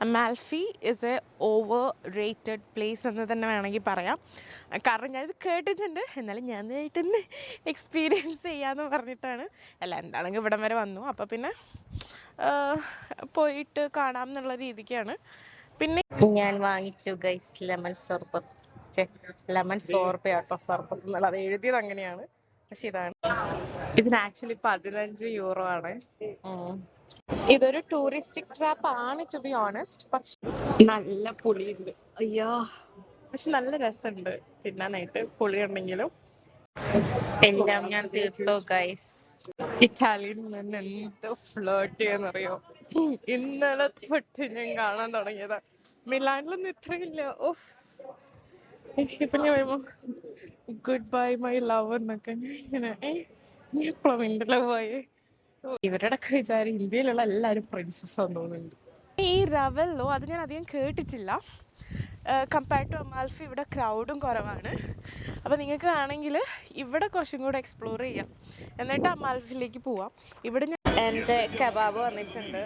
അമാൽഫി is a overrated place എന്ന് തന്നെ വേണമെങ്കിൽ പറയാം. കാരണം ഞാനിത് കേട്ടിട്ടുണ്ട്, എന്നാലും ഞാൻ ഇതായിട്ട് തന്നെ എക്സ്പീരിയൻസ് ചെയ്യാമെന്ന് പറഞ്ഞിട്ടാണ്. അല്ല, എന്താണെങ്കിൽ ഇവിടം വരെ വന്നു, അപ്പോൾ പിന്നെ പോയിട്ട് കാണാം എന്നുള്ള രീതിക്കാണ്. പിന്നെ ഞാൻ വാങ്ങിച്ചു ഗൈസ് ലെമൺ സർബത്ത്, ലെമൺ സോർബയാട്ടോ, സർബത്ത് എന്നുള്ളത് അത് എഴുതിയത് അങ്ങനെയാണ്, പക്ഷെ ഇതാണ്. ഇതിന് ആക്ച്വലി 15 യൂറോ ആണ്. ഇതൊരു ടൂറിസ്റ്റിക് ട്രാപ്പ് ആണ് ടു ബി ഓണസ്റ്റ്. പക്ഷെ നല്ല പുളിയുണ്ട്, അയ്യോ, പക്ഷെ നല്ല രസമുണ്ട് തിന്നാനായിട്ട്, പുളി ഉണ്ടെങ്കിലും. എല്ലാം ഞാൻ തീർത്തോ ഗൈസ്. ഇറ്റാലിയൻ മെൻ എന്ത് ഫ്ലേർട്ട് ചെയ്യാന്നറിയോ, ഇന്നലെ തൊട്ട് ഞാൻ കാണാൻ തുടങ്ങിയതാ. മിലാനിലൊന്നും ഇത്രയില്ല. ഓഫ്, ഇപ്പൊ ഞാൻ വരുമ്പോ ഗുഡ് ബൈ മൈ ലവ് എന്നൊക്കെ ഇങ്ങനെ എപ്പോഴും എൻ്റെ ലവായി. ഇവരുടെ ഒക്കെ വിചാരം ഇന്ത്യയിലുള്ള എല്ലാവരും പ്രിൻസസ് ആണെന്ന് തോന്നുന്നുണ്ട്. ഈ റവല്ലോ അത് ഞാൻ അധികം കേട്ടിട്ടില്ല. കമ്പയർഡ് ടു അമാൽഫി ഇവിടെ ക്രൗഡും കുറവാണ്. അപ്പോൾ നിങ്ങൾക്ക് വേണമെങ്കിൽ ഇവിടെ കുറച്ചും കൂടെ എക്സ്പ്ലോർ ചെയ്യാം, എന്നിട്ട് അമാൽഫിയിലേക്ക് പോവാം. ഇവിടെ ഞാൻ എൻ്റെ കബാബ് വന്നിട്ടുണ്ട്.